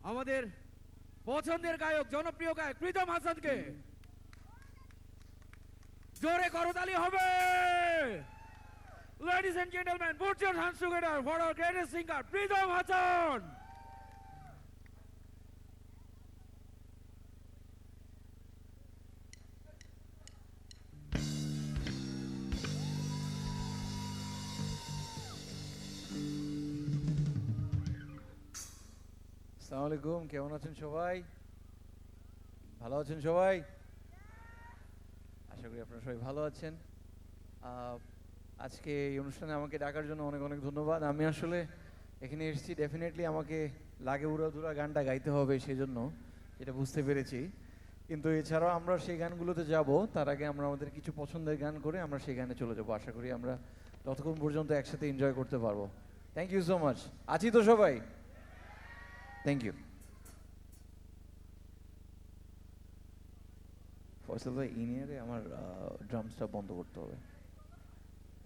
আমাদের পছন্দের গায়ক জনপ্রিয় গায়ক প্রীতম হাসানকে জোরে করতালি হবে। Ladies and gentlemen, put your hands together for our greatest singer, Pritam Hassan. আসসালামু আলাইকুম, কেমন আছেন সবাই? ভালো আছেন সবাই? আশা করি আপনারা সবাই ভালো আছেন। আজকে এই অনুষ্ঠানে আমাকে ডাকার জন্য অনেক অনেক ধন্যবাদ। আমি আসলে এখানে এসেছি ডেফিনেটলি আমাকে লাগে উড়াধুরা গানটা গাইতে হবে, সেজন্য এটা বুঝতে পেরেছি। কিন্তু এছাড়াও আমরা সেই গানগুলোতে যাব, তার আগে আমরা আমাদের কিছু পছন্দের গান করে আমরা সেই গানে চলে যাবো। আশা করি আমরা ততক্ষণ পর্যন্ত একসাথে এনজয় করতে পারবো। Thank you so much. আছি তো সবাই? Thank you. ফয়সাল ভাই, ইনিয়ারে আমার ড্রামসটা বন্ধ করতে হবে,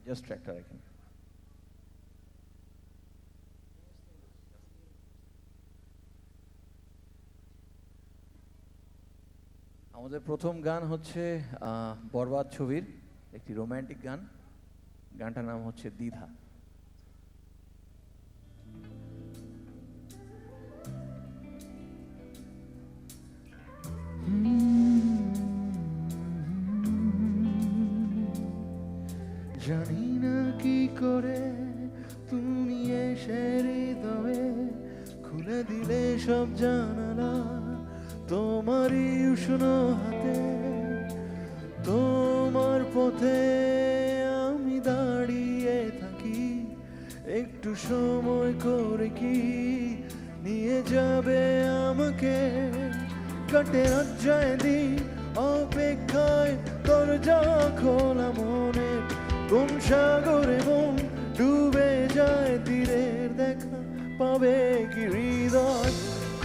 জাস্ট ট্র্যাকটা রাখেন। আমাদের প্রথম গান হচ্ছে বরবাদ ছবির একটি রোম্যান্টিক গান। গানটার নাম হচ্ছে দ্বিধা। জানি না কি করে তুমি এসে হৃদয়ে খুলে দিলে সব জানালা, তোমারই উষ্ণ হাতে, তোমার পথে আমি দাঁড়িয়ে থাকি। একটু সময় করে কি নিয়ে যাবে আমাকে, কাটে অধ্যায় দিন অপেক্ষায়, দরজা খোলা মনে, কোন সাগরে মন ডুবে যায়, তীরের দেখা পাবে কি হৃদয়।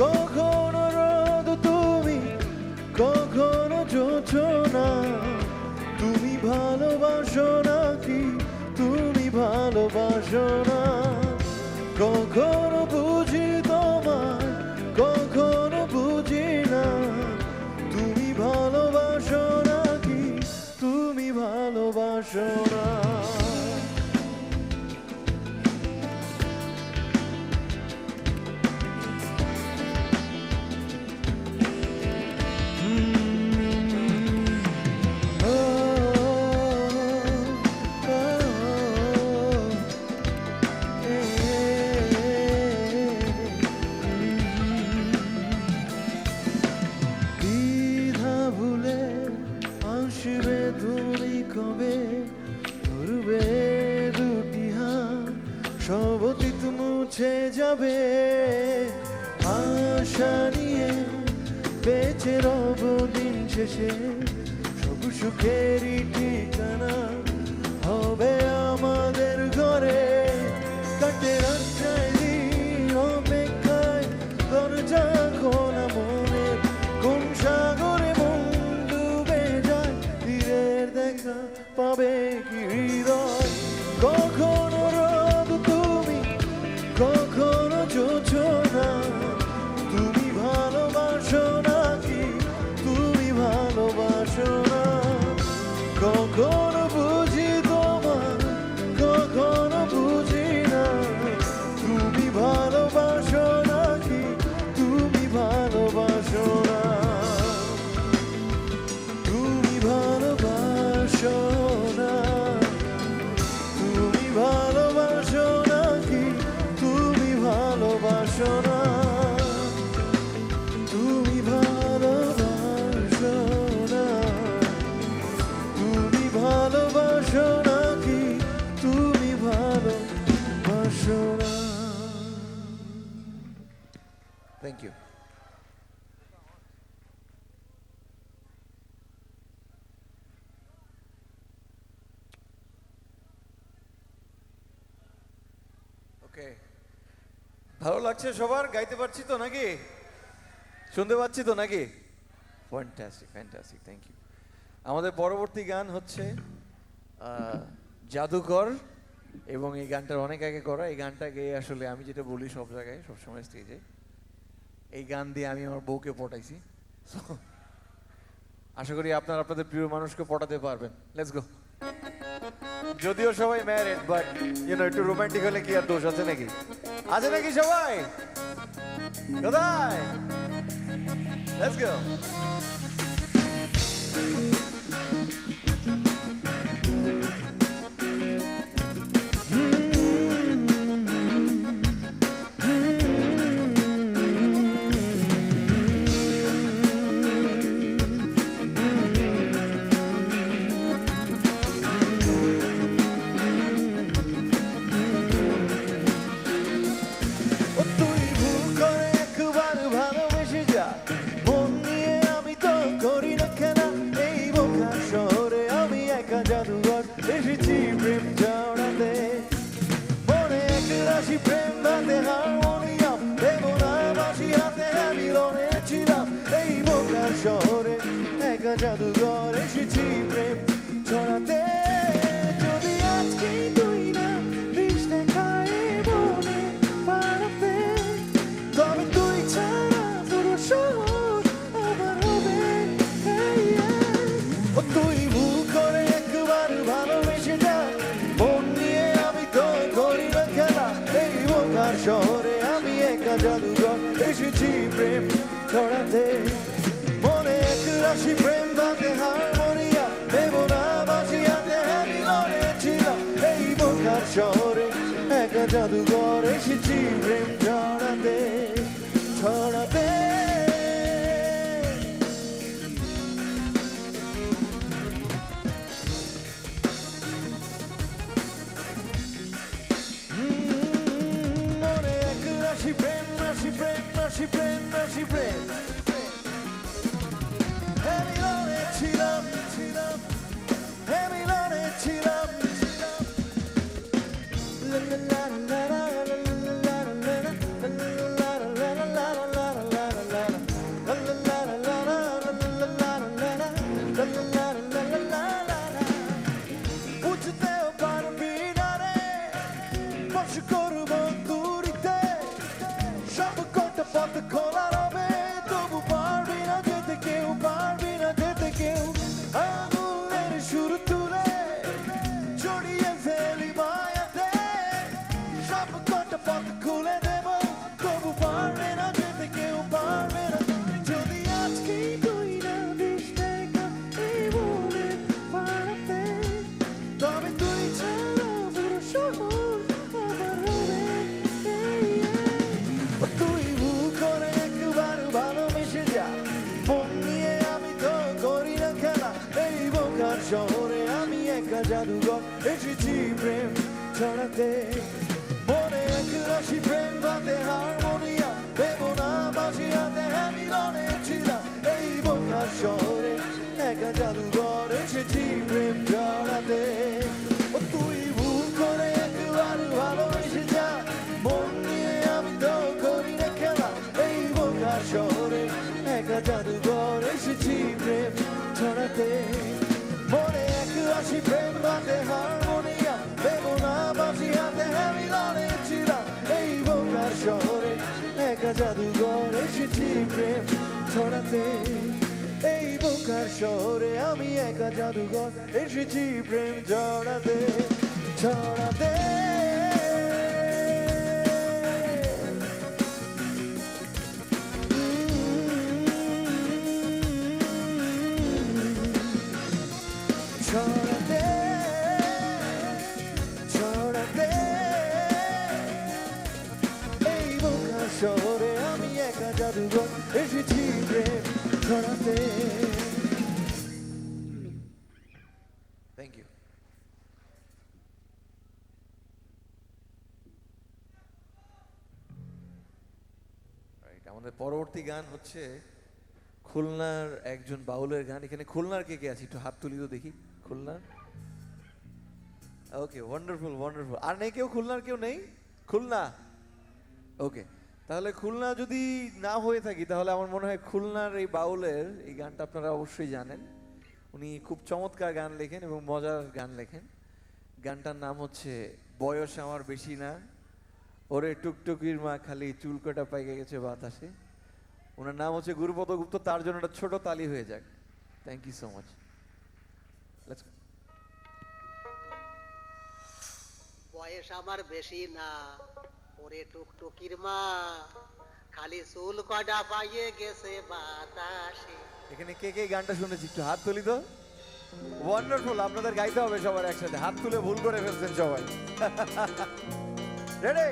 কখনো রোদ তুমি, কখনো জোছনা, তুমি ভালোবাসো নাকি, তুমি ভালোবাসো না। কখনো বুঝি তোমায়, কখনো বুঝি না, তুমি ভালোবাসো নাকি, তুমি ভালোবাসো না। সব অতীত মুছে যাবে, আশা নিয়ে বেঁচে রব দিন শেষে, সব সুখেরই ঠিকানা হবে আমাদের ঘরে। কাটে রাস্তায় দিন অপেক্ষায়, দরজা খোলা মনে, কোন সাগরে মন ডুবে যায়, তীরের দেখা পাবে কি হৃদয়। কখনো রোদ তুমি, কখনো জোছনা, তুমি ভালোবাসো নাকি, তুমি ভালোবাসো না। কখনো বুঝি তোমার, কখনো বুঝি না, তুমি ভালোবাসো নাকি, তুমি ভালোবাসো না। তুমি ভালোবাসো না, তুমি ভালোবাসো নাকি, তুমি ভালোবাসো না। তুমি ভালোবাসো না, তুমি ভালোবাসো নাকি, তুমি ভালোবাসো না। Thank you. ওকে, ভালো লাগছে সবার? গাইতে পারছি তো নাকি? শুনতে পাচ্ছি তো নাকি? Fantastic, fantastic, thank you. আমাদের পরবর্তী গান হচ্ছে জাদুকর, এবং এই গানটার অনেক আগে করা। এই গানটা গেয়ে আসলে আমি যেটা বলি সব জায়গায় সবসময় স্টেজে, এই গান দিয়ে আমি আমার বউকে পটাইছি। So, আশা করি আপনারা আপনাদের প্রিয় মানুষকে পটাতে পারবেন। Let's go. যদিও সবাই ম্যারিড, বাট একটু রোমান্টিক হলে কি আর দোষ আছে নাকি? আছে নাকি সবাই? কোথায়? Let's go. ও তুই ভুল করে একবার ভালোবেসে যা, মন নিয়ে আমি তো করি না খেলা। এই বোকা শহরে আমি একা জাদুঘর, এসেছি প্রেম জড়াতে। মনে এক রাশি প্রেম বাঁধে হারমোনিয়াম, দেবো না বাঁশি হাতে আমি লড়ে ছিলাম। এই বোকা শহরে একা জাদুঘর, এসেছি প্রেম ছড়াতে। যদি আজকে তুই না দিস দেখায় মনে পাড়াতে, তবে তুই ছাড়া পুরো শহর আমার হবে। ও তুই ভুল করে একবার ভালোবেসে যা, মন নিয়ে আমি তো করি না খেলা। এই বোকার শহরে আমি একা জাদুঘর, এসেছি প্রেম ছড়াতে। মনে এক রাশি প্রেম বাঁধে হারমোনিয়া, দেবো না বাঁশি হাতে আমি লড়েছিলাম। এই বোকার শহরে একা জাদুঘর, এসেছি প্রেম ছড়াতে ছড়াতে। মনে এক রাশি প্রেম, রাশি প্রেম, রাশি প্রেম, রাশি প্রেম আমি লড়েছিলাম, ছিলাম আমি লড়েছিলাম। বুঝতেও পারবি না রে, বস করব দূরিতে, সব কটা পথ খোলা রবে, তবু পারবি না যেতে কেউ, পারবি না যেতে কেউ। আগুনের সুর তুলে জড়িয়ে ফেলি মায়াতে, সব কটা পথ খুলে দেব, তবু পারবে না যেতে কেউ, পারবে না। যদি আজকেই তুই না দিস দেখা এই মনে পাড়াতে, তবে তুই ছাড়া পুরো শহর আমার হবে। ও তুই ভুল করে একবার ভালোবেসে যা, মন নিয়ে আমি তো করি না খেলা। এই বোকার শহরে আমি একা জাদুঘর, এসেছি প্রেম ছড়াতে। মনে এক রাশি প্রেম বাঁধে হারমোনিয়া, দেবো না বাঁশি হাতে আমি লড়েছিলাম। এই বোকার শহরে একা জাদুঘর, এসেছি প্রেম ছড়াতে। ও তুই ভুল করে একবার ভালোবেসে যা, মন নিয়ে আমি তো করি না খেলা। এই বোকার শহরে একা জাদুঘর, এসেছি প্রেম ছড়াতে। মনে এক রাশি প্রেম বাঁধে হারমোনিয়া, দেবো না বাঁশি হাতে আমি লড়েছিলাম। এই বোকার শহরে একা জাদুঘর, এসেছি প্রেম ছড়াতে। এই বোকার শহরে আমি একা জাদুঘর, এসেছি প্রেম ছড়াতে ছড়াতে। ছড়াতে ছড়াতে। এই বোকার শহরে আমি একা জাদুঘর, এসেছি প্রেম ছড়াতে। Thank you. আমাদের পরবর্তী গান হচ্ছে খুলনার একজন বাউলের গান। এখানে খুলনার কে কে আছে একটু হাত তুলি তো দেখি। খুলনার, ওকে, ওয়ান্ডারফুল ওয়ান্ডারফুল। আর নেই কেউ? খুলনার কেউ নেই? খুলনা, ওকে। তাহলে খুলনা যদি না হয়ে থাকি, তাহলে আমার মনে হয় খুলনার এই বাউলের এই গানটা আপনারা অবশ্যই জানেন। উনি খুব চমৎকার গান লেখেন এবং মজার গান লেখেন। গানটার নাম হচ্ছে বয়স আমার বেশি না, ওরে টুকটুকির মা খালি চুল কাটা পাইকে গেছে বাতাসে। ওনার নাম হচ্ছে গুরুপদ গুপ্ত, তার জন্য একটা ছোট তালি হয়ে যাক। Thank you so much. বয়স আমার বেশি না, ওরে টুকটুকির মা, খালি চুল কটা পাইয়ে গেছে বাতাসে। এখানে কে কে গানটা শুনেছি একটু হাত তুলি তো। ওয়ান্ডারফুল, আপনাদের গাইতে হবে সবার একসাথে। হাত তুলে ভুল করে ফেলছেন সবাই। রেডি?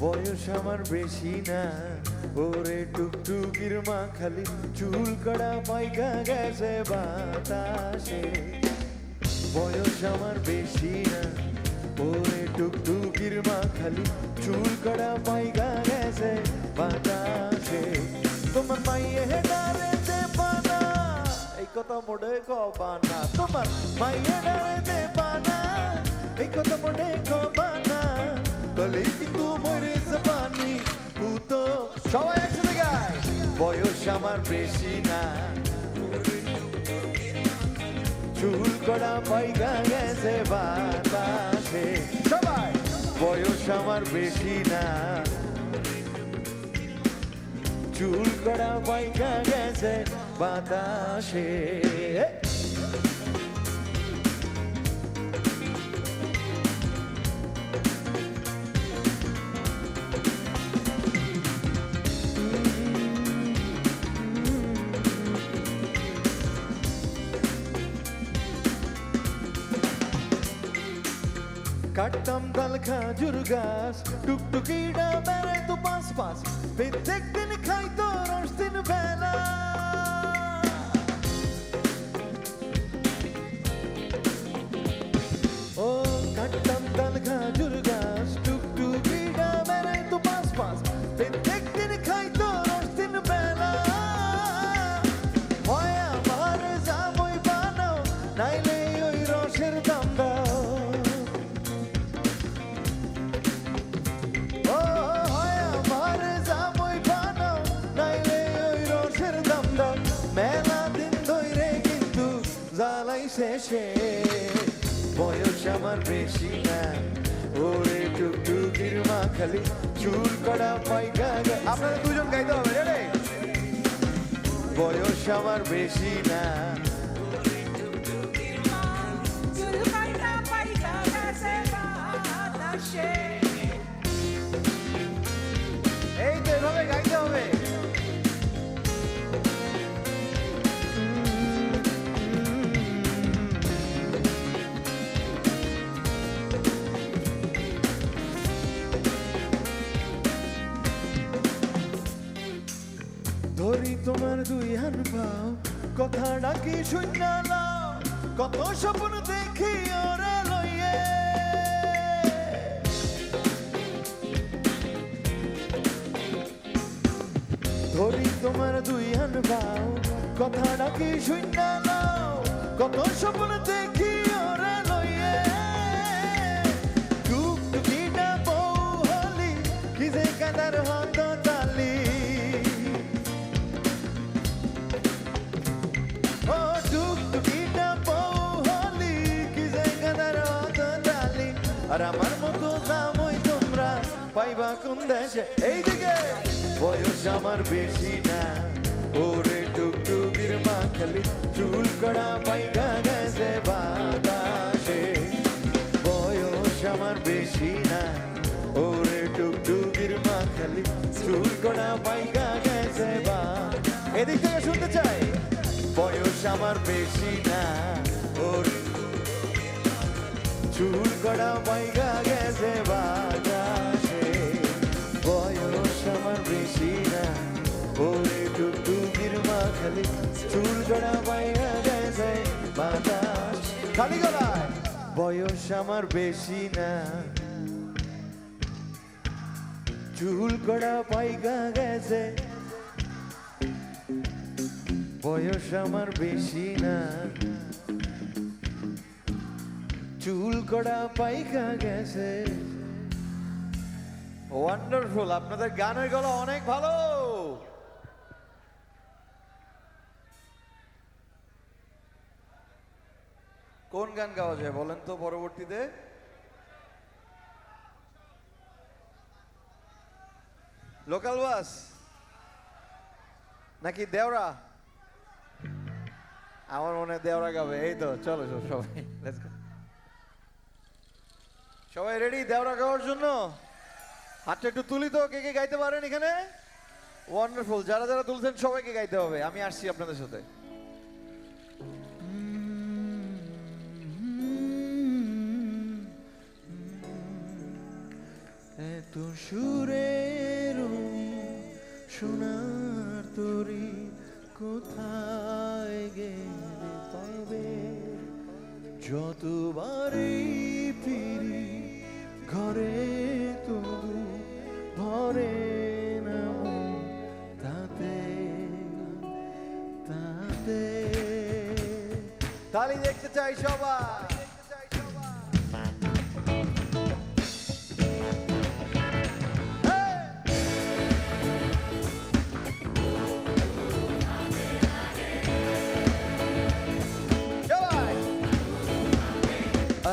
বয়স আমার বেশি না, ওরে টুকটুকির মা, খালি চুল কড়া পাইকা গেছে বাতাসে। বয়স আমার বেশি না, ওরে টুকটুকির মা, খালি চুল কড়া পাইকা গেছে বাতাসে। তোমার মাইয়ে ডারেতে পানা, এই কথা মোড়ে কবানা। তোমার মাইয়ে ডারেতে পানা, এই কথা মোড়ে কবানা। তলে কিন্তু মরে জবানি পুতো। সবাই একসাথে গায়। বয়স আমার বেশি না, চুল কড়া পাইকা গেছে বাতাসে। সবাই বয়স আমার বেশি না, চুল কড়া পাইকা গেছে বাতাসে। কাটতাম তাল খাজুর গাছ, টুকটুকিটা বেড়াই তো পাঁচ পাঁচ, প্রত্যেক দিন খাইতো রস দিন বেলা। ও কাটতাম তাল খাজুর গাছ, টুকটুকিটা বেড়াই তো পাঁচ পাঁচ, প্রত্যেক দিন খাইতো রস দিন বেলা। হয় আমার জামই বানাও, নাইলে ওই রসের দাম দাও। শেষে বয়স আমার বেশি না, ওরে টুকটুকির মা, খালি চুল কড়া পাইকা। আপনারা দুজন গাইতে হবে। রে বয়স আমার বেশি না, এই তো এভাবে গাইতে হবে। ধরি তোমার দুই হান পাও, কথা ডাকি শূন্য লাও, কত স্বপ্ন দেখি ওরে লইয়ে। ধরি তোমার দুই হান পাও, কথা ডাকি শূন্য লাও, কত স্বপ্ন দেখি ওরে লইয়ে। টুকটুকিটা বউ হলি, কি যে কাদার হত তালি। আর আমার মতো জামই তোমরা পাইবা কোন দেশে। এইদিকে বয়স আমার বেশি না, ওরে টুকটুকির মা, খালি চুল কড়া পাইকা গেছে বাতাসে। বয়স আমার বেশি না, ওরে টুকটুকির মা, খালি চুল কড়া পাইকা গেছে বাতাসে। এদিক থেকে শুনতে চাই। বয়স আমার বেশি না, ওরে চুল কড়া পাইকা গেছে বাতাসে। বয়স আমার বেশি না, ওরে টুকটুকির মা, খালি চুল কড়া পাইকা গেছে বাতাস। খালি গলায়। বয়স আমার বেশি না, চুল কড়া পাইকা গেছে। বয়স আমার বেশি না, চুল কড়া পাইকা গেছে। ওয়ান্ডারফুল, আপনাদের গানের গলা অনেক ভালো। কোন গান গাওয়া যায় বলেন তো পরবর্তীতে? লোকাল বাস নাকি দেওরা? আমার মনে হয় দেওরা গাবে। এই তো চলো সবাই, লেটস গো। সবাই রেডি দেওরা গাওয়ার জন্য? হাতটা একটু তুলি তো, কে কে গাইতে পারেন এখানে? ওয়ান্ডারফুল, যারা যারা তুলছেন সবাইকে গাইতে হবে। আমি আসছি আপনাদের সাথে। এত সুরের সোনার তরি কোথায় গেলে পাবে? যতবারই ফিরি ঘরে তবু ভরে না মন তাতে তাতে। তালি দেখতে চাই সবাই।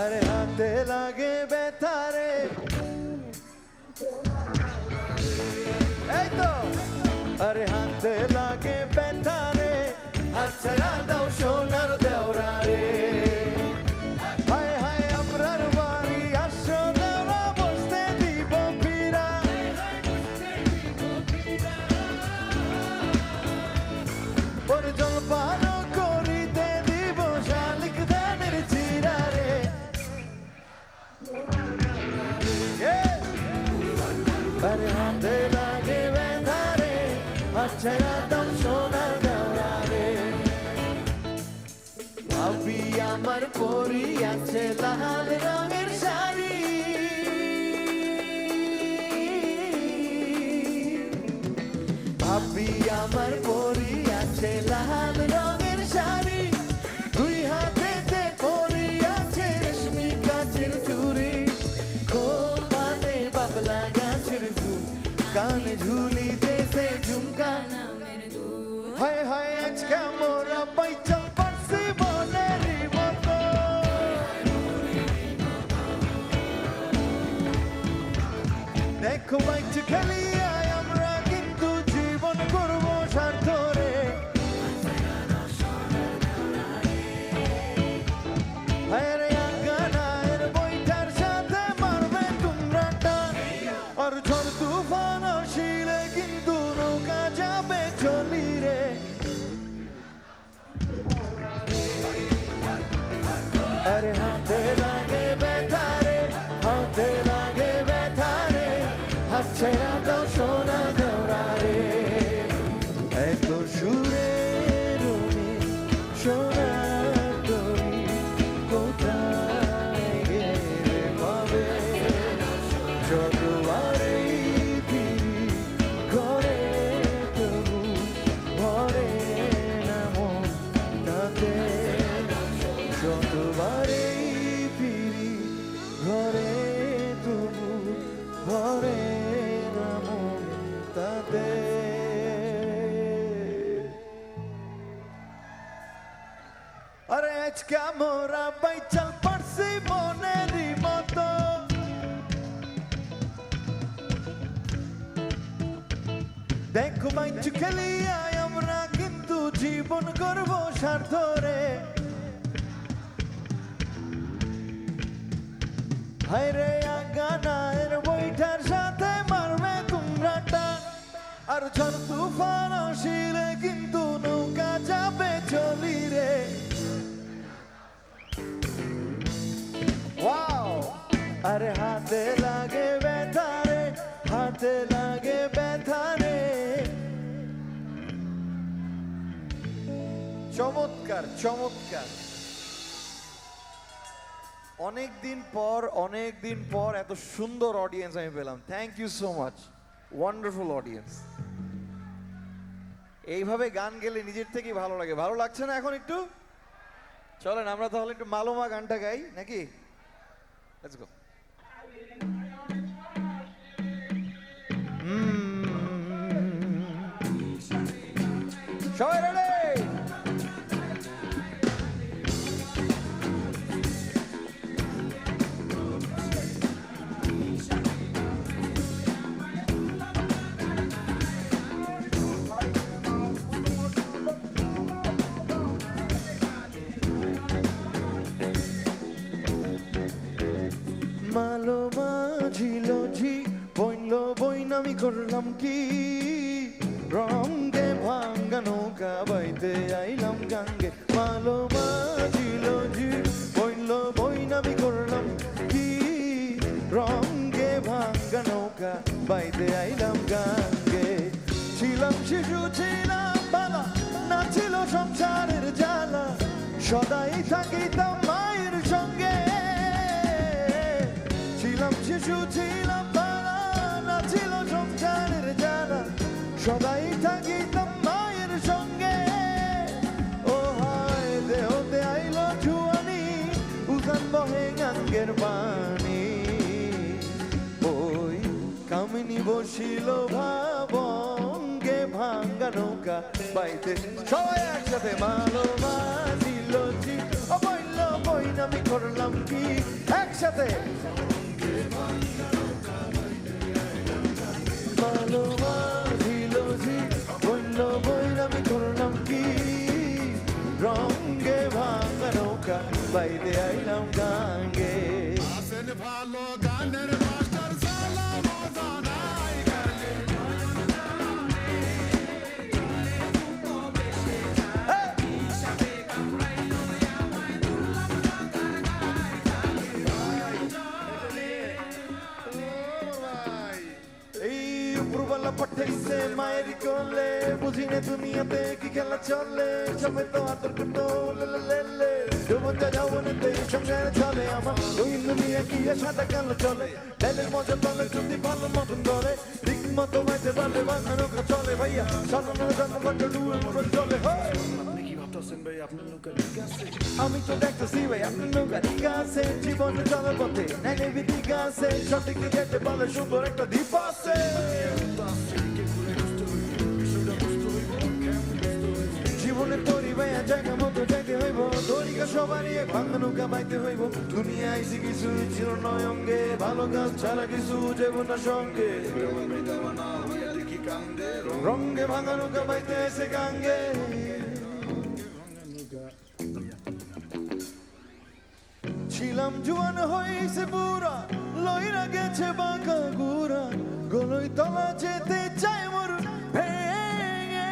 আরে হাতে লাগে বেতারে, এই তো। আরে হাতে লাগে বেতারে, হাত ছাড়া দাও সোনার দেওরা রে। হায় হায় আমরার বাড়ি আসো দেওরা, বসতে দিব ফিরা। ওর জলপান করিতে দিব শালিক ধানের চিরা রে। আরে হাতে লাগে বেঁধারে, আচ্ছা দাম সোনার দেওরা রে। ভাবি আমার পরি আছে লাল রঙের শাড়ি, ভাবি আমার পরি আছে লাল রঙের শাড়ি। দুই হাতেতে পরি আছে রেশমি কাচের চুড়ি, খোপাতে বাবলা গাছের ফুল, কানে ঝুলিতেছে ঝুমকা। হায় হায় আজকে মোরা পাইচা পারছি মনেরই মতো। দেখো বাইচে খেলি আয় আমরা, কিন্তু জীবন করবো স্বার্থ রে। হায় রে আঙ্গানায়ের বইটার সাথে মারবে তোমরা টান, আর ঝড় তুফান আসিলে কিন্তু নৌকা যাবে চলি রে। আরে হাতে লাগে বেতারে, হাতে লাগে বেতারে, হাত ছেড়া দাও সোনা দেওরা রে। এত সুরের সোনার তরি কোথায় গেলে পাবে? যতবারই ফিরি ঘরে তবু ভরে না মন তাতে। যতবারই ফিরি ঘরে তবু ভরে না মন তাতে। আরে আজকে মোরা বাইচাল পারছি মনেরই মতো। দেখো বাইচু খেলি আয় আমরা, কিন্তু জীবন করবো স্বার্থ রে। হায় রে আগানায়ের বইটার সাথে মারবে তোমরা টান, আর ঝড় তুফান আসিলে কিন্তু নৌকা যাবে চলি রে। ওয়াও! আরে হাতে লাগে বেতারে, হাতে লাগে বেতারে। চমৎকার চমৎকার। অনেক দিন পর এত সুন্দর অডিয়েন্স আমি পেলাম। Thank you so much, wonderful audience. এইভাবে গান গেলে নিজের থেকেই ভালো লাগে। ভালো লাগছে না এখন একটু? চলেন আমরা তাহলে একটু মালোমা গানটা গাই নাকি? Let's go. সবাই রেডি? মালো মাঝিল ঝি বইল বইনামি করলাম কি রঙ্গে ভাঙ্গা নৌকা বাইতে আইলাম গাঙ্গে। মালো মাঝিল ঝি বইল বইনামি করলাম কি রঙ্গে ভাঙ্গা নৌকা বাইতে আইলাম গাঙ্গে। ছিলাম শিশু ছিলাম বালা না ছিল সংসারের জ্বালা সদাই থাকিতাম মায়ের সঙ্গে। ছিলাম শিশু ছিলাম বালা না ছিল সংসারের জ্বালা সদাই থাকিতাম মায়ের সঙ্গে। ও হায় দেহতে আইলো জুয়ানি উজান বহে গাঙ্গের পানি ওই কামিনী বসিল ভাবঙ্গে ভাঙ্গা নৌকা বাইতে সবাই একসাথে। মালো মাঝিল ঝি ও বইল বইনামি করলাম কি একসাথে। মালো মাঝিল ঝি বইল বইনামি করলাম কি রঙ্গে ভাঙ্গা নৌকা বাইতে আইলাম গাঙ্গে। ভালো গানের মাস্টার সালা মজা নাই গানে এই উপরওয়ালা পাঠাইছে মায়ের কোলে বুঝিনে দুনিয়াতে কি খেলা চলে সবে তো আদর করতো লে যৌবনটা যৌবনেতে সংসার চলে আমার ওই দুনিয়া কি সাদা কালো চলে ডাইলের মজা তলে যদি ভালো মতন করে ঠিক মতো মাইতে পারলে বাংলা নৌকা চলে ভাইয়া সাধারণ জন্মগত ডুবে মতো চলে। আমি তো দেখতেছি ভাই আপনার নৌকা ঠিক আছে জীবনে চলার পথে নাইনে ঠিক আছে সঠিক যেতে বলে সুন্দর একটা দ্বীপ আছে। জীবনে তরি ভাইয়া জায়গা মতো যাইতে হইব দরিকা সবারই এক ভাঙা নৌকা বাইতে হইব। দুনিয়া আইসি কিছু ছিল নয় অঙ্গে ভালো কাজ ছাড়া কিছু যাবো না সঙ্গে রঙ্গে ভাঙা নৌকা বাইতে এসে গাঙ্গে। ছিলাম জুয়ান হইছে বুড়া লইরা গেছে বাঁকা গুড়া গলই তলা যেতে চায় মোর ভেঙে।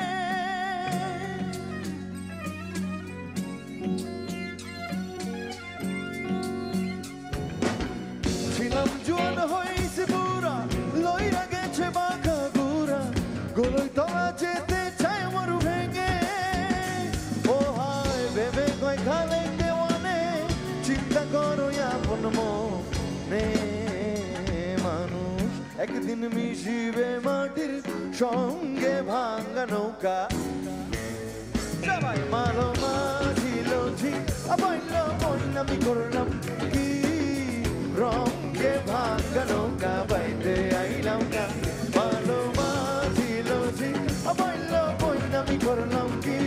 ছিলাম জুয়ান হইছে বুড়া লইরা গেছে বাঁকা গুড়া গলই তলা যেতে চায় মোর ভেঙে। ও হায় ভেবে কয় খালে চিন্তা করো আপন মনে মানুষ একদিন মিশিবে মাটির সঙ্গে ভাঙ্গা নৌকা। সবাই মালো মাঝিল ঝি বইল বইনামি করলাম কি রঙ্গে ভাঙ্গা নৌকা বাইতে আইলাম গাঙ্গে। মালো মাঝিল ঝি বইল বইনামি করলাম কি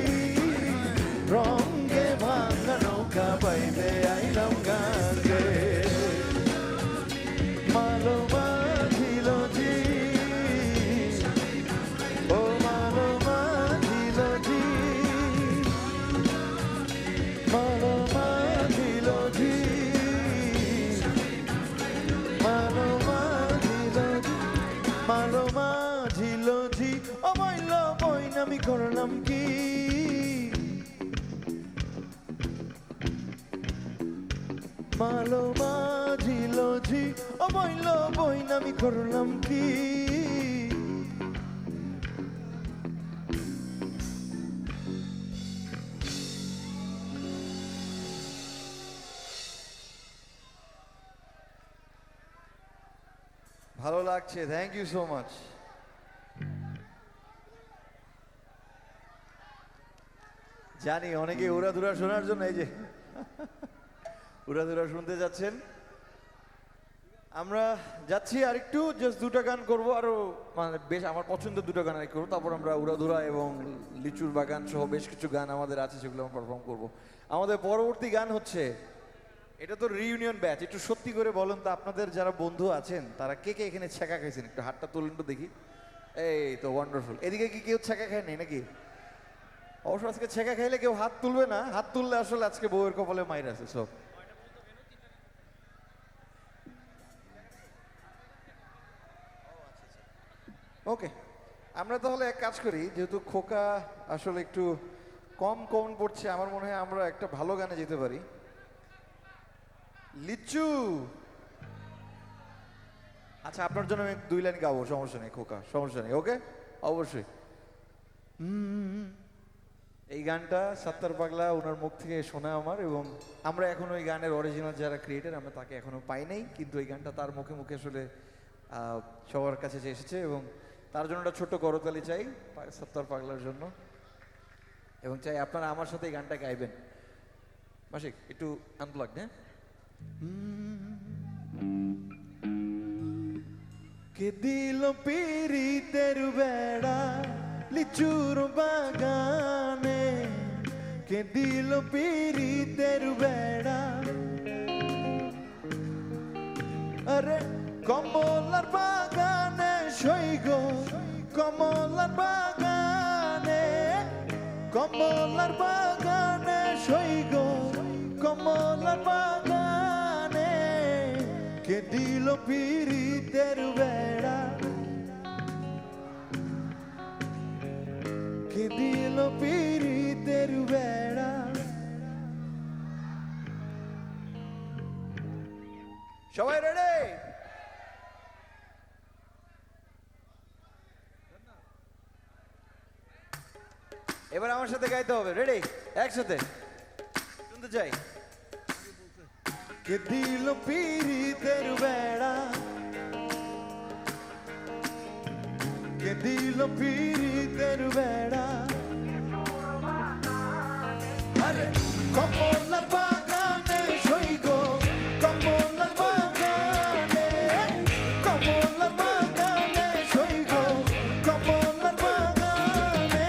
রঙ্গে ভাঙ্গা নৌকা বাইতে আইলাম গাঙ্গে। মালো মাঝিল ঝি ও মালো মাঝিল ঝি মালো মাঝিল ঝি মালো মাঝিল ঝি মালো মাঝিল ঝি ও বইল বইনামি করলাম কি। মালো মাঝিল ঝি ও বইল বইনামি করলাম কি। ভালো লাগছে, থ্যাংক ইউ সো মাচ। জানি অনেকে উড়াধুরা শোনার জন্য এই যে উড়াধুরা শুনতে যাচ্ছেন। আমরা যাচ্ছি আর একটু জাস্ট দুটো গান করবো আরো, মানে বেশ আমার পছন্দের দুটো গান আর করবো, তারপর আমরা উড়াধুরা এবং লিচুর বাগান সহ বেশ কিছু গান আমাদের আছে সেগুলো আমরা পারফর্ম করবো। আমাদের পরবর্তী গান হচ্ছে, এটা তো রিইউনিয়ন ব্যাচ, একটু সত্যি করে বলেন তো আপনাদের যারা বন্ধু আছেন তারা কে কে এখানে ছ্যাঁকা খাইছেন, একটু হাতটা তুলেন তো দেখি। এই তো ওয়ান্ডারফুল। এদিকে কি কেউ ছ্যাঁকা খায় নাই নাকি? অবশ্য আজকে ছ্যাঁকা খাইলে কেউ হাত তুলবে না, হাত তুললে আসলে আজকে বউয়ের কপালে মাইর আছে সব। ওকে, আমরা তাহলে এক কাজ করি, যেহেতু খোকা আসলে একটু কম কম পড়ছে, আমার মনে হয় আমরা একটা ভালো গানে যেতে পারি। লিচু, আচ্ছা আপনার জন্য আমি 2 লাইন গাবো, সমস্যা নেই খোকা, সমস্যা নেই। ওকে, অবশ্যই। এই গানটা সত্তর পাগলা ওনার মুখ থেকে শোনা আমার, এবং আমরা এখনো ওই গানের অরিজিনাল যারা ক্রিয়েটার আমরা তাকে এখনো পাই নাই, কিন্তু এই গানটা তার মুখে মুখে আসলে সবার কাছে এসেছে, এবং তার জন্য একটা ছোট্ট করতালি চাই সত্তর পাগলার জন্য, এবং চাই আপনারা আমার সাথে এই গানটা গাইবেন। মাসিক একটু আনপ্লাগ, হ্যাঁ? কে দিল পিরিতের বেড়া লিচুর বাগানে, কে দিল পিরিতের বেড়া, আরে কমলার বাগানে সৈগ, কমলার বাগানে, কমলার বাগানে সৈগ, কমলার বাগানে, কে দিল পিরিতের বেড়া, কে দিল পিরিতের বেড়া। সবাই রেডি? এবার আমার সাথে গাইতে হবে, রেডি? একসাথে শুনতে চাই। কে দিল পিরিতের বেড়া, কে দিল পিরিতের বেড়া, আরে কমলার বাগানে সৈগ, কমলার বাগানে, কমলার বাগানে সৈগ, কমলার বাগানে,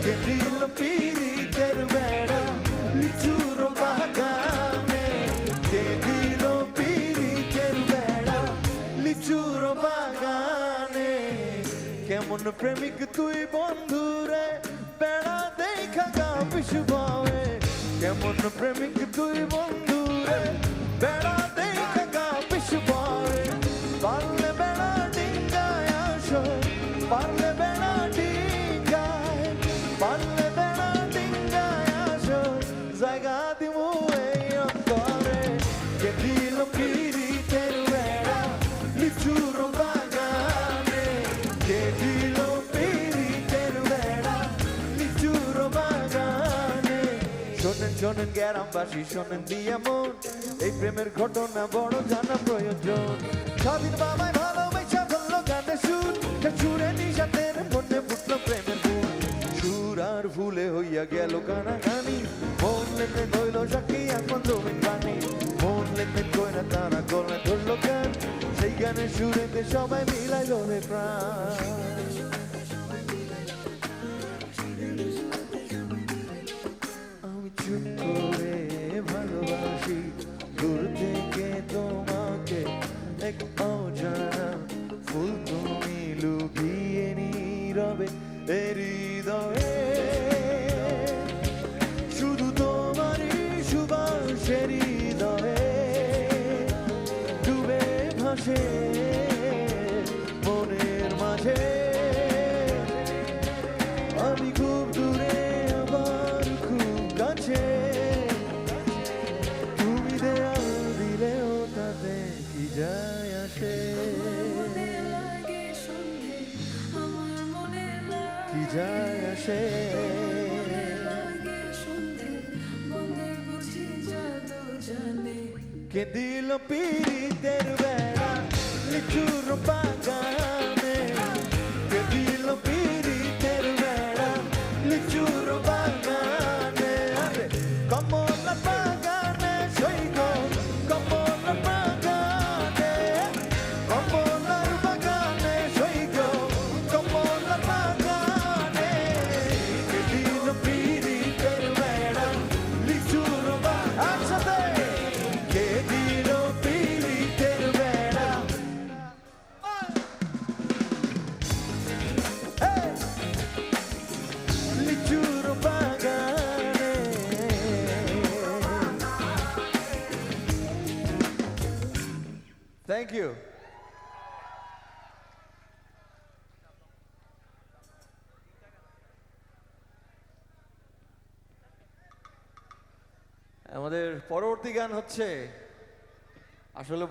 কে দিল পিরিতের বেড়া লিচুর বাগানে, কে দিল পিরিতের বেড়া লিচুর বাগানে। কেমন প্রেমিক তুই বন্ধুরে বেড়া দেখা গা বিশুভাবে, কেমন প্রেমিক তুই বন্ধুরে বেড়া দেখা গা বিশুভাবে, পারলে বেড়া ডিঙ্গায় আসো, পারলে বেড়া ডিঙ্গায়, পারলে বেড়া ডিঙ্গায় আসো, জায়গা দিমু এই অন্তরে, কে দিল পিরিতের বেড়া লিচুর বাগানে, কে দিল পিরিতের বেড়া লিচুর বাগানে। শোনেন শোনেন গ্রামবাসী, শোনেন দিয়া মন, এই প্রেমের ঘটনা বড় জানা প্রয়োজন। স্বাধীন বাবাই ভালোবাসা বললো গানে সুর, সুরে নিশাতের মনে ফুটলো প্রেমের ফুল, সুর আর ফুলে হইয়া গেল কানাকানি, মন লেনদেন হইল সাক্ষী এখন জমিন পানি, মন লেনদেন কইরা তারা গলে ধরলো গান, সেই গানের সুরেতে সবাই মিলাই রে প্রাণ। আমি চুপ করে ভালোবাসি দূর থেকে তোমাকে, এক অজানা ফুল তুমি লুকিয়ে নীরবে হৃদয়ে, শুধু তোমারই সুবাসের হৃদয়ে ডুবে ভাসে মনের মাঝে, আমি খুব দূরে আবার খুব কাছে, তুমি দেয়া দিলেও তাতে কি যায় আসে, কি যায় আসে। কে দিল পিরিতের বেড়া লিচুর বাগানে, কে দিল পিরিতের বেড়া লিচুর বাগানে, আরে কমলার বাগানে সৈগ, কমলার বাগানে, থ্যাংক ইউ। আমাদের পরবর্তী গান হচ্ছে আসলে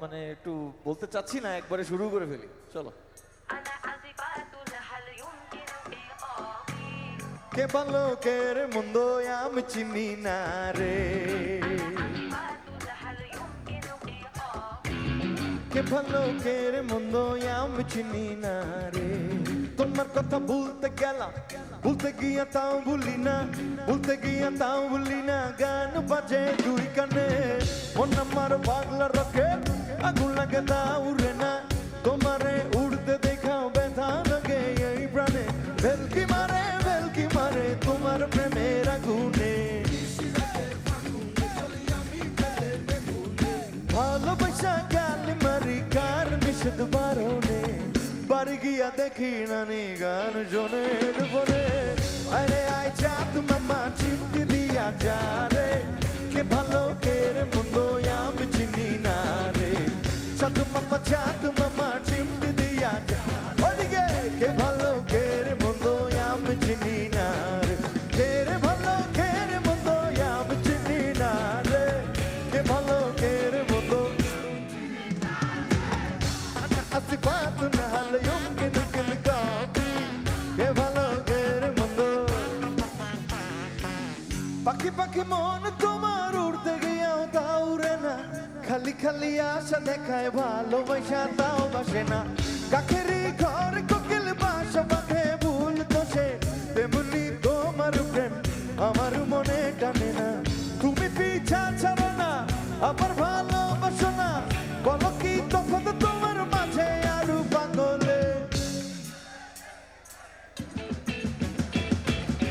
মানে একটু বলতে চাচ্ছি না, একবারে শুরু করে ফেলি, চলো। أنا عازبات هل يمكن إيقافي কে ভালো কে রে মন্দ আমি চিনি না রে, عازبات هل يمكن إيقافي কে ভালো কে রে মন্দ আমি চিনি না রে। তোমার কথা ভুলতে গেলাম, ভুলতে গিয়া তাও ভুলি না, ভুলতে গিয়া তাও ভুলি না। গান বাজে দুই কানে, মন আমার পাগলা রকে, আগুন লাগে তা উড়ে না। তোমারে উড়তে দেখাও ব্যথা লাগে এই প্রাণে, ভেলকি মারে তোমার প্রেমের আগুনে। ভালোবাসা গালি মারি কার নিষেধ বারণে, বাড়ি গিয়া দেখি নানি গান শোনে বলে। আরে আয় যা তোমামা চিমটি দিয়া যা রে, কে ভালো কে রে মন্দ আমি চিনি না রে। সাধু মামা চিমটি দিয়া যা, ওদিকে কে ভালো কে রে মন্দ আমি চিনি না রে। কে রে ভালো কে রে মন্দ আমি চিনি না রে, কে ভালো কে রে মন্দ। عازبات هل يمكن إيقافي কে ভালো কে রে মন্দ। পাখি পাখি মন তোমার উড়তে গিয়াও তা উড়ে না, খালি খালি আশা দেখায় ভালোবাসা তাও বাসে না। কাকেরই ঘর কোকিল বাসা বাঁধে ভুল তো সে, তেমনি তোমার প্রেম আমার মনে টানে না। তুমি পিছা ছাড়ো না, আবার ভালোবাসো না, বলো কি তফাৎ তোমার মাঝে আরু পাগলে।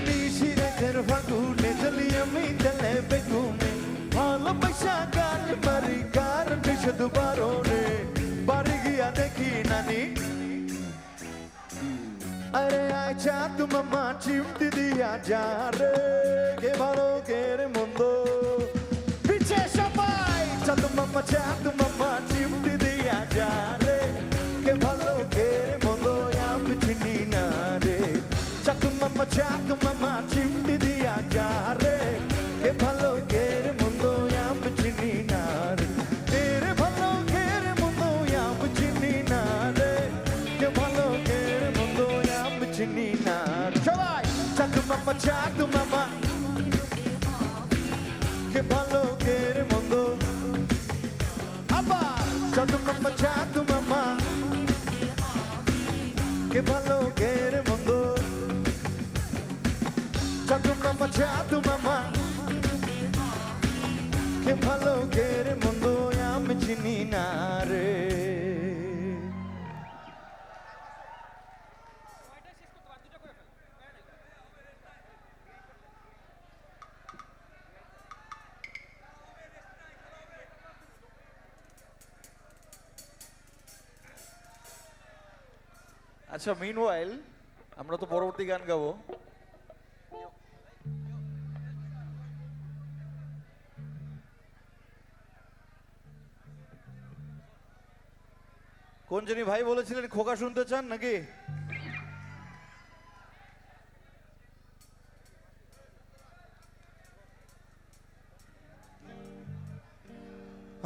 নিশিরাতের ফাগুনে চলি আমি তেলে বেগুনে, ভালোবাসা গান মারি কার নিষেধ বারণে, বাড়ি গিয়া দেখি নানি। আরে আয় চা তোমামা চিমটি দিয়া যা রে, কে ভালো কে রে মন্দ। পিছে সবাই চা তোমামা চিমটি দিয়া যা রে, কে ভালো কে রে মন্দ আমি চিনি না রে। চা তোমামা চিমটি দিয়া যা রে, কে ভালো কে রে মন্দ আমি চিনি না রে। কে রে ভালো কে রে মন্দ আমি চিনি না রে, কে ভালো কে রে মন্দ আমি চিনি না রে। সবাই চা তোমামা কে ভালো কে রে মন্দ। আবার চা তোমামা কে ভালো কে রে মন্দ। চা তোমামা কে ভালো কে রে মন্দ আমি চিনি না রে। আচ্ছা, মিনওয়াইল আমরা তো পরবর্তী গান গাবো। কোন জনি ভাই বলেছিলেন খোকা শুনতে চান নাকি?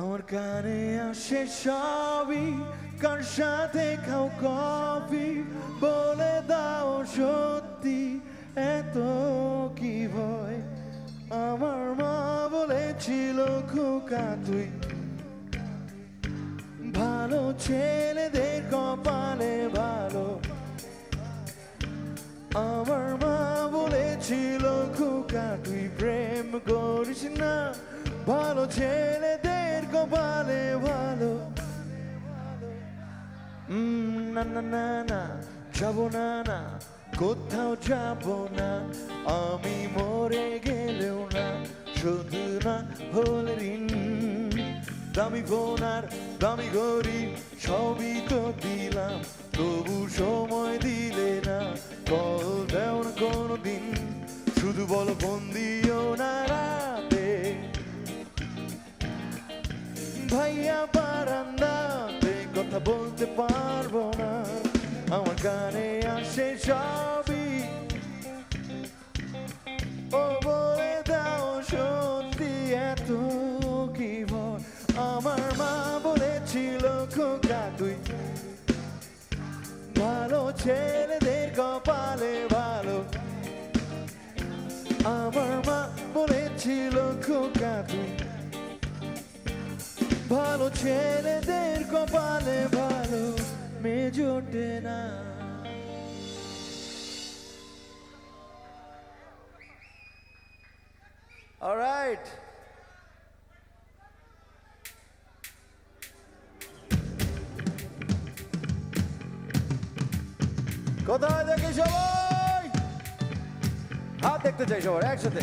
আমার কানে আসে সবই, কার সাথে খাও কফি, বলে দাও সত্যি এত কি ভয়। আমার মা বলেছিল খোকা তুই ভালো ছেলেদের কপালে ভালো। আমার মা বলেছিল খোকা তুই প্রেম করিস না, ভালো ছেলেদের কপালে ভালো। না না না না যাবো না না, কোথাও যাবো না, আমি মরে গেলেও না, শুধু না হলে ঋণ। দামি ফোন আর দামি ঘড়ি সবই তো দিলাম, তবু সময় দিলে না, কল দেও না কোনো দিন। শুধু বলো ফোন দিও না রাতে, ভাইয়া বারান্দাতে কথা বলতে পারবো না, আমার গানে আসে সবই। ও বলে দাও সত্যি এত কি ভয়, আমার মা বলেছিল খোকা তুই ভালো ছেলেদের কপালে ভালো, আমার মা বলেছিল খোকা তুই ভালো ছেলেদের কপালে ভালো মেয়ে জোটে না। Alright. কোথায় দেখি সবাই হাত দেখতে চাই সবার একসাথে।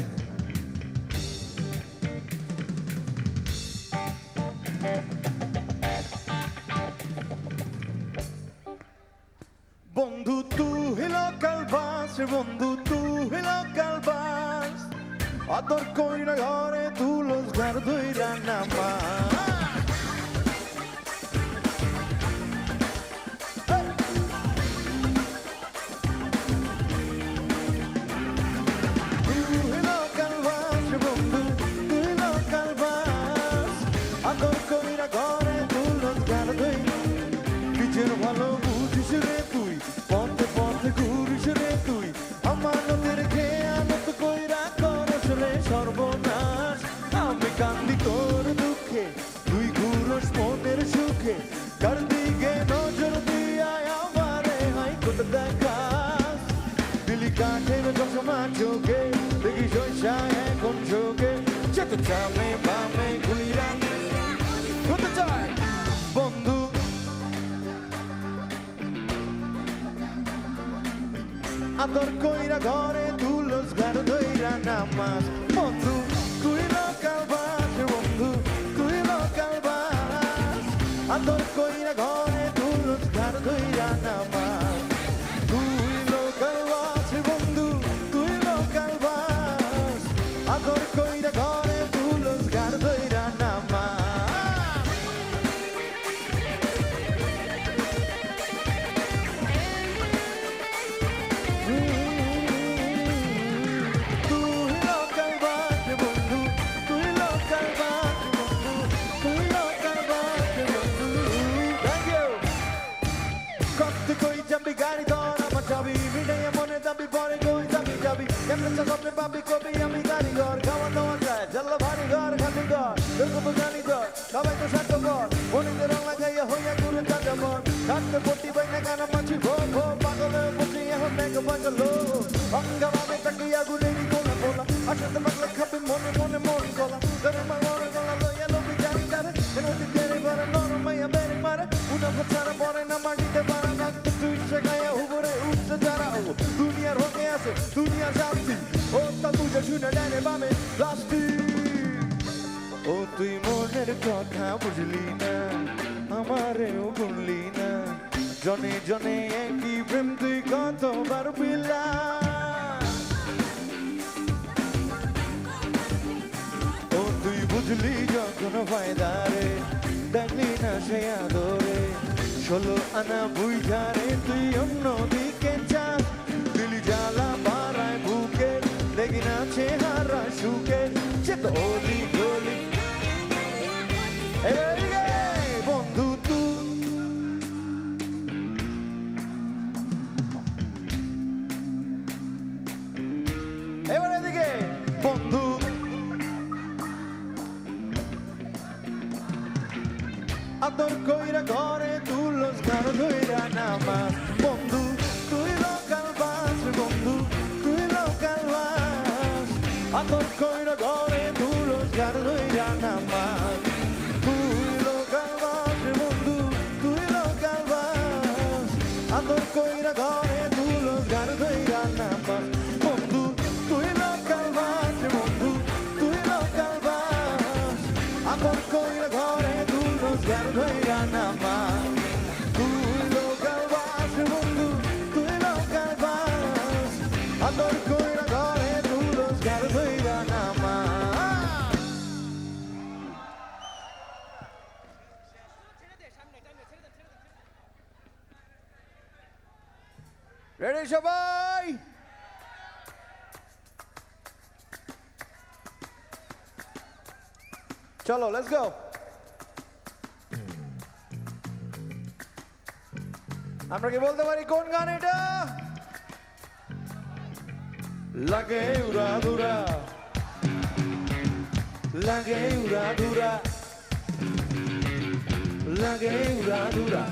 বন্ধু তুই লোকাল বাস, বন্ধু তুই লোকাল বাস, আদর কইরা ঘরে তুলস ঘর ধইরা নামা। ভালো বুঝিস রে তুই, পথে পথে ঘুরিস রে তুই, আমানতের খেয়ানত কইরা করস রে সর্বনাশ। আমি কান্দি তোর দুঃখে, তুই ঘুরস মনের সুখে, কার দিকে নজর দিয়া আমারে হাইকোট দেখাস। দিলি কাঠের চশমা চোখে, দেখি সইসা এখন চোখে, চেত চামে বামে ঘুইরা হতে চায় বন্ধু। আদর কইরা ঘরে তুলস ঘর ধইরা নামাস। বন্ধু তুই লোকাল বাস, বন্ধু তুই লোকাল বাস, আদর কইরা ঘরে তুলস ঘর ধইরা নামাস। তুই লোকাল বাস বন্ধু তুই লোকাল বাস, আদর কইরা ঘরে তুলস ঘর ধইরা নামাস। গাড়ি ধর আমার চাবি মিটাইয়া মনে দাবি পরে কই যাবি যাবি, কেমন স্বপ্নে পাবি কবি আমি গাড়ি ঘর, খাওয়া দাওয়া যায় জ্বালা ভারী ঘর খালি ঘর, দেখবো জানি ধর সবাই তো সাথে কর, মনিতে রং লাগাইয়া হইয়া ঘুরে চাঁদা মন, থাকতে পটি বাইনা গানা মাছি ভো ভো, পাগলে বসে এখন ব্যাগ বাজলো, অঙ্গা ভাবে তাকিয়া ঘুরে নি কোলা কোলা, আসতে পাগলে খাবি মনে মনে মন গলা, ধরে মা মনে গলা লইয়া লবি জানি তারে, এনতি তেরে বারে নরম মাইয়া বেরে মারে, উনা ফছারা পরে না মাটিতে পারা না, তুই শেখাইয়া উপরে উঠছে যারা দুনিয়ার হকে আছে দুনিয়ার শান্তি, ও তা তুই শুনে ডাইনে বামে প্লাস্টিক। ও তুই মনের কথা বুঝলি না, আমারেও বললি না, জনে জনে একই প্রেম তুই কতবার পিলা। ও তুই বুঝলি যখন ফায়দারে, দেখলি না সে আদরে, 16 আনা বুঝারে তুই অন্যদিকে চাস, দিলি জ্বালা বাড়ায় বুকে, দেখি না চেহারা সুখে, সে তো অলি গলি। বন্ধু তুই এবার এদিকে বন্ধু, আদর কইরা ঘরে তুলস ঘর ধইরা নামাস। বন্ধু তুই লোকাল বাস, বন্ধু তুই লোকাল বাস, আদর কইরা ঘরে তুলস ঘর ধইরা নামাস। তুই লোকাল বাস বন্ধু তুই লোকাল বাস, আদর কইরা ঘরে তুলস ঘর ধইরা নামাস। বন্ধু তুই লোকাল বাস, বন্ধু তুই লোকাল বাস, আদর কইরা ঘরে তুলস ঘর ধইরা নামাস। তুই লোকাল বাস বন্ধু তুই লোকাল বাস, আদর কইরা ঘরে তুলস ঘর ধইরা নামাস। রেডি সবাই? চলো লেটস গো। আমরা কি বলতে পারি কোন গান এটা? লাগে উড়া দুরা, লাগে উড়া দুরা, লাগে উড়া দুরা,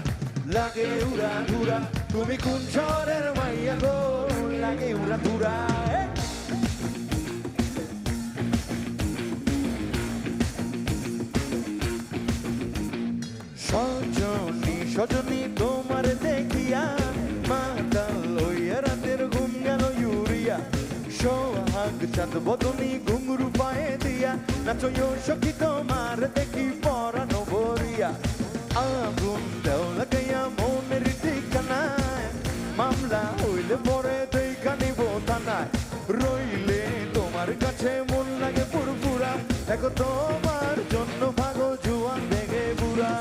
লাগে উড়া দুরা। তুমি কোন শহরের মাইয়া গো? লাগে উড়া দুরা। সজনী সজনী তোমার দেখিয়া মাতাল লইয়া রাতের ঘুম গেল ইউরিয়া। সোহাগ চাঁদ বদনী ঘুঙরু পায়ে দিয়া নাচয় সখী তোমার দেখি পরানো ভরিয়া। আগুন দেও লাগাইয়া মনের ঠিকানায়, মামলা হইলে পরে দেখা নিব থানায়। রইলে তোমার কাছে মন লাগে পুরপুরা, দেখো তোমার জন্য ভাগো জুয়ান দেখে বুড়া।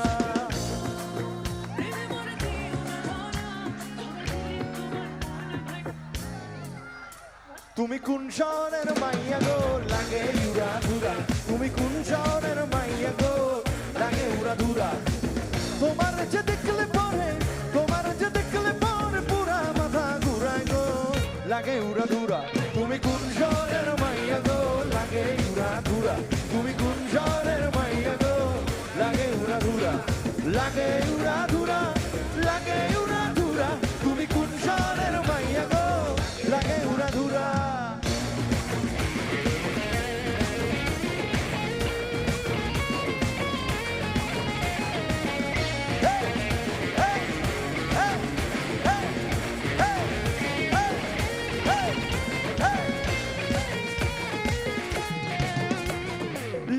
তুমি কোন শহরের মাইয়া গো? লাগে উড়া ধুরা। তুমি কোন শহরের মাইয়া গো? লাগে উড়া ধুরা। তোমার যে দেখলে পরে, তোমার যে দেখলে পরে পুরা মাথা ঘুরায় গো। লাগে উড়া ধুরা। তুমি কোন শহরের মাইয়া গো? লাগে উড়া ধুরা। তুমি কোন শহরের মাইয়া গো? লাগে উড়া ধুরা, লাগে উড়া ধুরা, লাগে উড়া ধুরা। তুমি কোন শহরের মাইয়া গো? লাগে উড়া ধুরা।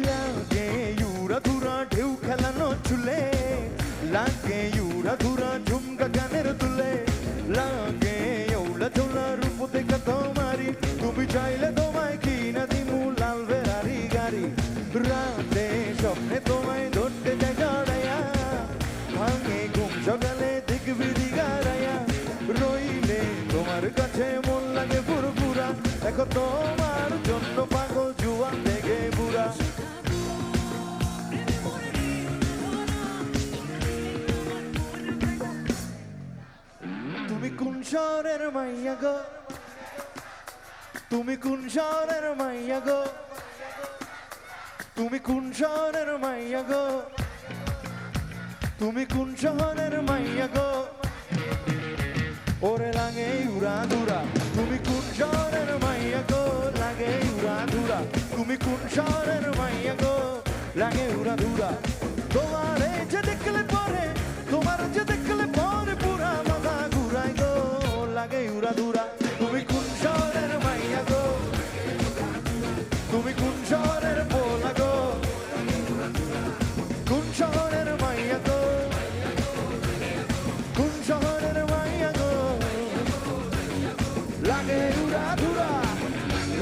লাগে উড়া ধুরা ঢেউ খেলানো চুলে, লাগে উড়া ধুরা ঝুমকা গানের তুলে। লাগে ওলা ঝোলা রূপ দেখা তোমারি, তুমি চাইলে তোমায় কিনা দিমু লাল ফেরারি গাড়ি। রাতে স্বপ্নে তোমায় ধরতে যায় জড়াইয়া, ভাঙে ঘুম সকালে দেখবি দিগারাইয়া। রইলে তোমার কাছে মন লাগে পুরপুরা, দেখো তোমার জন্য পাগল জুয়ান দেখে বুড়া। তুমি কোন শহরের মাইয়া গো? তুমি কোন শহরের মাইয়া গো? তুমি কোন শহরের মাইয়া গো? তুমি কোন শহরের মাইয়া গো? ওরে লাগে উড়া ধুরা। তুমি কোন শহরের মাইয়া গো? লাগে উড়া ধুরা। তুমি কোন শহরের মাইয়া গো? লাগে উড়া ধুরা। তোমার যে দেখলে পরে, তোমার যে দেখলে পরে পুরা মাথা ঘুরায় গো। লাগে উড়া ধুরা। তুমি কোন শহরের মাইয়া গো? তুমি কোন শহরের পোলা গো? কোন শহরের মাইয়া গো? কোন শহরের মাইয়া গো? লাগে উড়া ধুরা,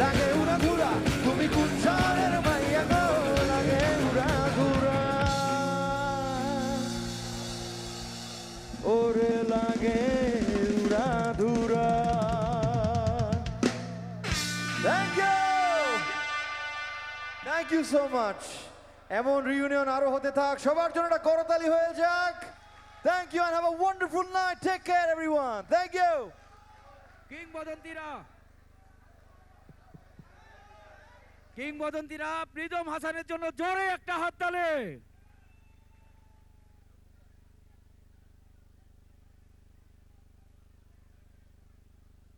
লাগে উড়া ধুরা। তুমি কোন শহরের মাইয়া গো? লাগে উড়া ধুরা। ওরে লাগে উড়া ধুরা। Thank you! Thank you so much. এমন রিউনিয়ন আরো হতে থাক, সবার জন্য একটা করতালি হয়ে যাক। Thank you and have a wonderful night. Take care everyone. Thank you. কিংবদন্তিরা, কিংবদন্তিরা Pritam হাসানের জন্য জোরে একটা হাততালি।